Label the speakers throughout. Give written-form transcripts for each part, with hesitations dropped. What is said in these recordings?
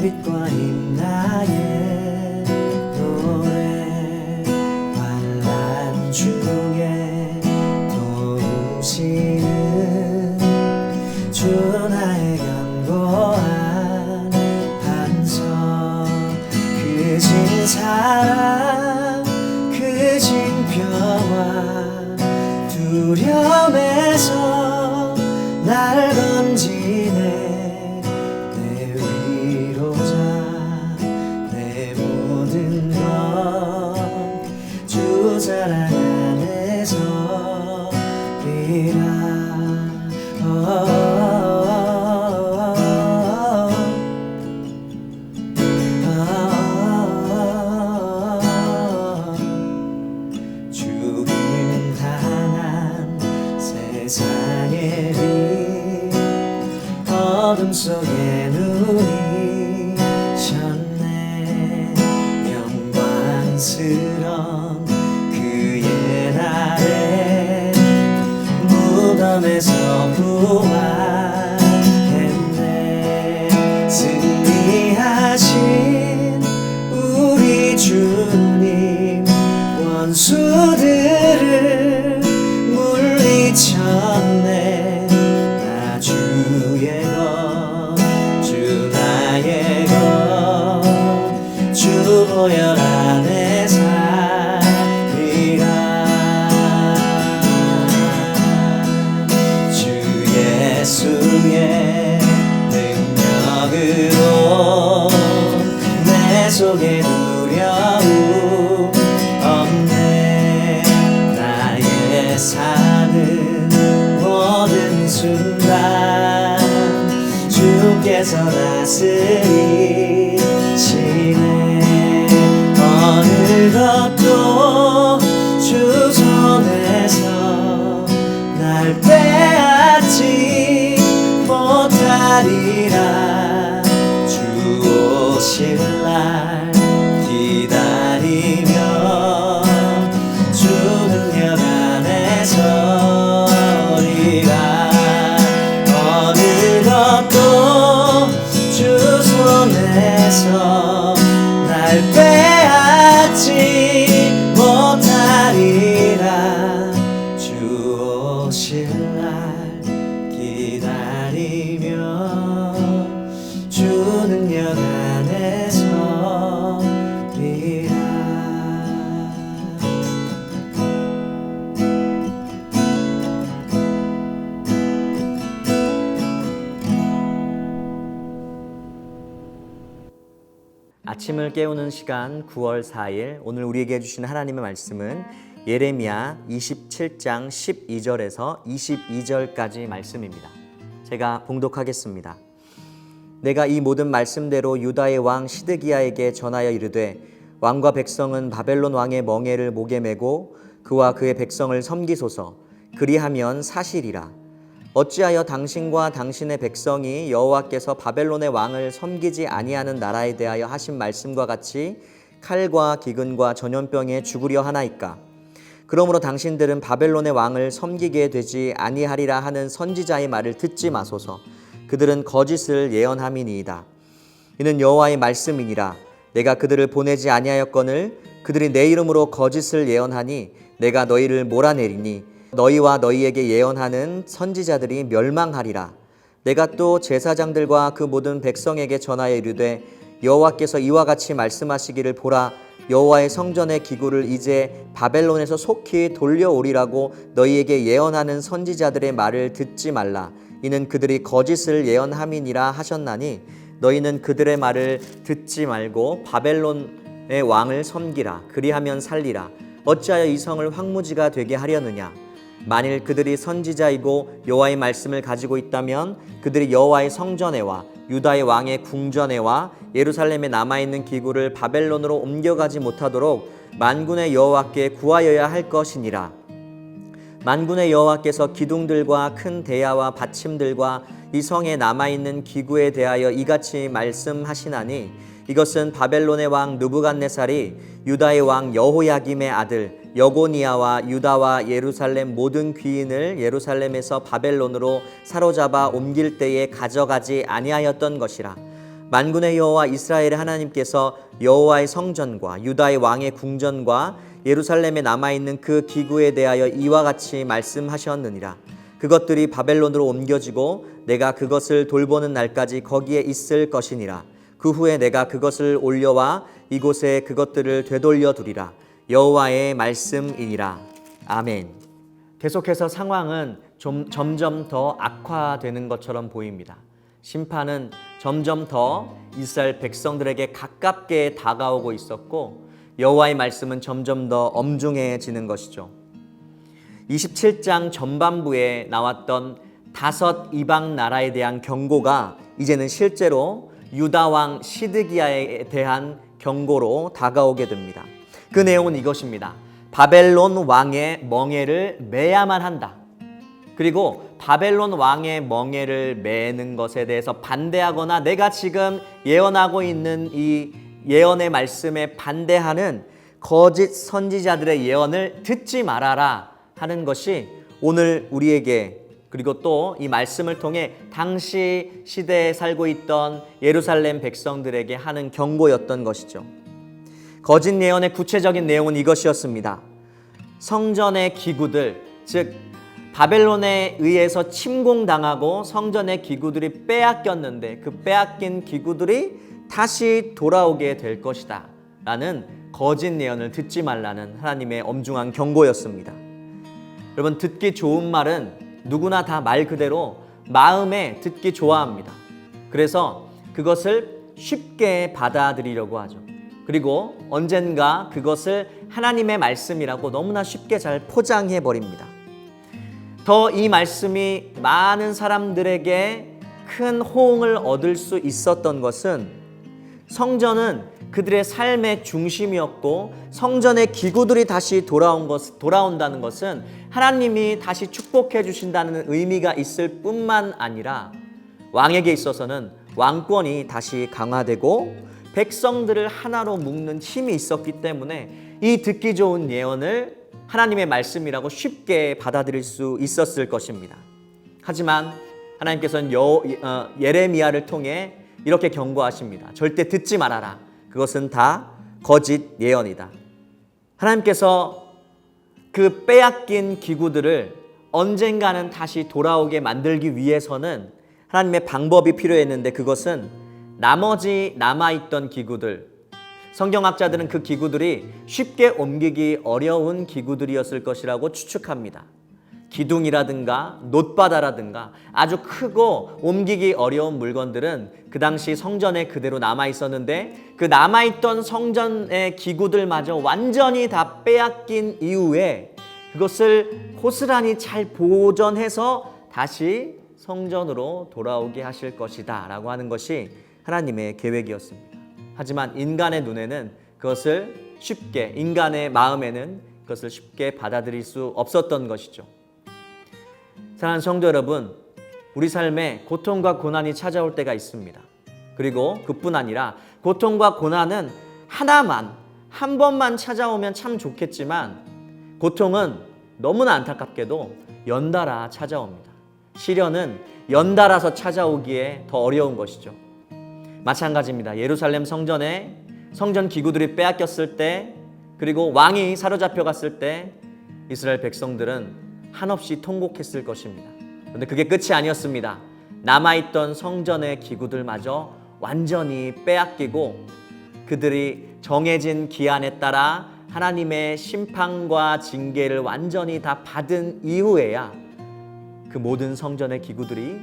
Speaker 1: 빛과 힘 나의 노래 환난 중에 도우시는 주 나의 견고한 반석 크신 사랑 크신 평화 두려움에서 날 건지네 내 위로자 내 모든 것 주 사랑 안에서리라 주님 단한 세상의 빛 어둠 속에 눈이 셨네 영광스런 그의 날에 무덤에서 부활했네 승리하신 우리 주님 원수들을 물리쳤네 나 주의 것 주 나의 것 주 보혈 안에 살리라 주 예수의 능력으로 내 속에 두려움 없네 나의 사는 모든 순간 주께서 다스리시네 어느 것도 주 손에서 날 빼앗지 못하리라 주 오실 날 기다리며 주 능력 안에 서리라 어느 것도 주 손에서 날 빼앗지 못하리라 주 오실 날 기다리며 주 능력 안에 서리라 아침을 깨우는 시간 9월 4일 오늘 우리에게 주신 하나님의 말씀은 예레미야 27장 12절에서 22절까지 말씀입니다. 제가 봉독하겠습니다. 내가 이 모든 말씀대로 유다의 왕 시드기야에게 전하여 이르되 왕과 백성은 바벨론 왕의 멍에를 목에 메고 그와 그의 백성을 섬기소서 그리하면 사실이라 어찌하여 당신과 당신의 백성이 여호와께서 바벨론의 왕을 섬기지 아니하는 나라에 대하여 하신 말씀과 같이 칼과 기근과 전염병에 죽으려 하나이까 그러므로 당신들은 바벨론의 왕을 섬기게 되지 아니하리라 하는 선지자의 말을 듣지 마소서 그들은 거짓을 예언함이니이다 이는 여호와의 말씀이니라 내가 그들을 보내지 아니하였거늘 그들이 내 이름으로 거짓을 예언하니 내가 너희를 몰아내리니 너희와 너희에게 예언하는 선지자들이 멸망하리라 내가 또 제사장들과 그 모든 백성에게 전하여 이르되 여호와께서 이와 같이 말씀하시기를 보라 여호와의 성전의 기구를 이제 바벨론에서 속히 돌려오리라고 너희에게 예언하는 선지자들의 말을 듣지 말라 이는 그들이 거짓을 예언함이니라 하셨나니 너희는 그들의 말을 듣지 말고 바벨론의 왕을 섬기라 그리하면 살리라 어찌하여 이 성을 황무지가 되게 하려느냐 만일 그들이 선지자이고 여호와의 말씀을 가지고 있다면 그들이 여호와의 성전에와 유다의 왕의 궁전에와 예루살렘에 남아있는 기구를 바벨론으로 옮겨가지 못하도록 만군의 여호와께 구하여야 할 것이니라 만군의 여호와께서 기둥들과 큰 대야와 받침들과 이 성에 남아있는 기구에 대하여 이같이 말씀하시나니 이것은 바벨론의 왕 느부갓네살이 유다의 왕 여호야김의 아들 여고니아와 유다와 예루살렘 모든 귀인을 예루살렘에서 바벨론으로 사로잡아 옮길 때에 가져가지 아니하였던 것이라 만군의 여호와 이스라엘의 하나님께서 여호와의 성전과 유다의 왕의 궁전과 예루살렘에 남아있는 그 기구에 대하여 이와 같이 말씀하셨느니라. 그것들이 바벨론으로 옮겨지고 내가 그것을 돌보는 날까지 거기에 있을 것이니라. 그 후에 내가 그것을 올려와 이곳에 그것들을 되돌려 두리라. 여호와의 말씀이니라. 아멘. 계속해서 상황은 점점 더 악화되는 것처럼 보입니다. 심판은 점점 더 이스라엘 백성들에게 가깝게 다가오고 있었고 여호와의 말씀은 점점 더 엄중해지는 것이죠. 27장 전반부에 나왔던 5 이방 나라에 대한 경고가 이제는 실제로 유다 왕 시드기야에 대한 경고로 다가오게 됩니다. 그 내용은 이것입니다. 바벨론 왕의 멍에를 매야만 한다. 그리고 바벨론 왕의 멍에를 매는 것에 대해서 반대하거나 내가 지금 예언하고 있는 이 예언의 말씀에 반대하는 거짓 선지자들의 예언을 듣지 말아라 하는 것이 오늘 우리에게 그리고 또 이 말씀을 통해 당시 시대에 살고 있던 예루살렘 백성들에게 하는 경고였던 것이죠. 거짓 예언의 구체적인 내용은 이것이었습니다. 성전의 기구들, 즉 바벨론에 의해서 침공당하고 성전의 기구들이 빼앗겼는데 그 빼앗긴 기구들이 다시 돌아오게 될 것이다 라는 거짓 예언을 듣지 말라는 하나님의 엄중한 경고였습니다. 여러분, 듣기 좋은 말은 누구나 다 말 그대로 마음에 듣기 좋아합니다. 그래서 그것을 쉽게 받아들이려고 하죠. 그리고 언젠가 그것을 하나님의 말씀이라고 너무나 쉽게 잘 포장해 버립니다. 더 이 말씀이 많은 사람들에게 큰 호응을 얻을 수 있었던 것은 성전은 그들의 삶의 중심이었고 성전의 기구들이 다시 돌아온다는 것은 하나님이 다시 축복해 주신다는 의미가 있을 뿐만 아니라 왕에게 있어서는 왕권이 다시 강화되고 백성들을 하나로 묶는 힘이 있었기 때문에 이 듣기 좋은 예언을 하나님의 말씀이라고 쉽게 받아들일 수 있었을 것입니다. 하지만 하나님께서는 예레미야를 통해 이렇게 경고하십니다. 절대 듣지 말아라. 그것은 다 거짓 예언이다. 하나님께서 그 빼앗긴 기구들을 언젠가는 다시 돌아오게 만들기 위해서는 하나님의 방법이 필요했는데 그것은 나머지 남아있던 기구들, 성경학자들은 그 기구들이 쉽게 옮기기 어려운 기구들이었을 것이라고 추측합니다. 기둥이라든가 놋바다라든가 아주 크고 옮기기 어려운 물건들은 그 당시 성전에 그대로 남아있었는데 그 남아있던 성전의 기구들마저 완전히 다 빼앗긴 이후에 그것을 고스란히 잘 보존해서 다시 성전으로 돌아오게 하실 것이다 라고 하는 것이 하나님의 계획이었습니다. 하지만 인간의 눈에는 그것을 쉽게, 인간의 마음에는 그것을 쉽게 받아들일 수 없었던 것이죠. 사랑하는 성도 여러분, 우리 삶에 고통과 고난이 찾아올 때가 있습니다. 그리고 그뿐 아니라 고통과 고난은 한 번만 찾아오면 참 좋겠지만 고통은 너무나 안타깝게도 연달아 찾아옵니다. 시련은 연달아서 찾아오기에 더 어려운 것이죠. 마찬가지입니다. 예루살렘 성전에 성전 기구들이 빼앗겼을 때 그리고 왕이 사로잡혀 갔을 때 이스라엘 백성들은 한없이 통곡했을 것입니다. 그런데 그게 끝이 아니었습니다. 남아있던 성전의 기구들마저 완전히 빼앗기고 그들이 정해진 기한에 따라 하나님의 심판과 징계를 완전히 다 받은 이후에야 그 모든 성전의 기구들이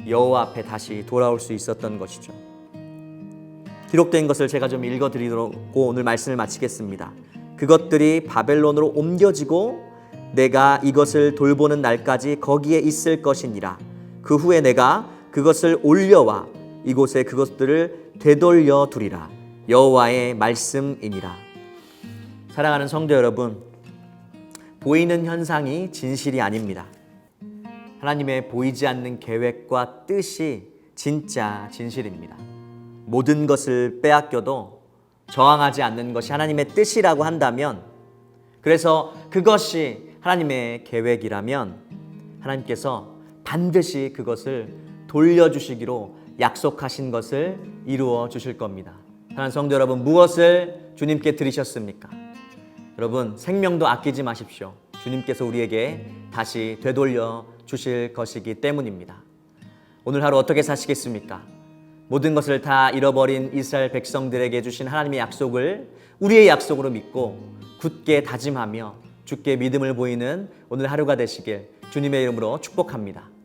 Speaker 1: 여호와 앞에 다시 돌아올 수 있었던 것이죠. 기록된 것을 제가 좀 읽어드리도록 오늘 말씀을 마치겠습니다. 그것들이 바벨론으로 옮겨지고 내가 이것을 돌보는 날까지 거기에 있을 것이니라. 그 후에 내가 그것을 올려와 이곳에 그것들을 되돌려 두리라. 여호와의 말씀이니라. 사랑하는 성도 여러분, 보이는 현상이 진실이 아닙니다. 하나님의 보이지 않는 계획과 뜻이 진짜 진실입니다. 모든 것을 빼앗겨도 저항하지 않는 것이 하나님의 뜻이라고 한다면, 그래서 그것이 하나님의 계획이라면 하나님께서 반드시 그것을 돌려주시기로 약속하신 것을 이루어 주실 겁니다. 사랑하는 성도 여러분, 무엇을 주님께 드리셨습니까? 여러분, 생명도 아끼지 마십시오. 주님께서 우리에게 다시 되돌려 주실 것이기 때문입니다. 오늘 하루 어떻게 사시겠습니까? 모든 것을 다 잃어버린 이스라엘 백성들에게 주신 하나님의 약속을 우리의 약속으로 믿고 굳게 다짐하며 주께 믿음을 보이는 오늘 하루가 되시길 주님의 이름으로 축복합니다.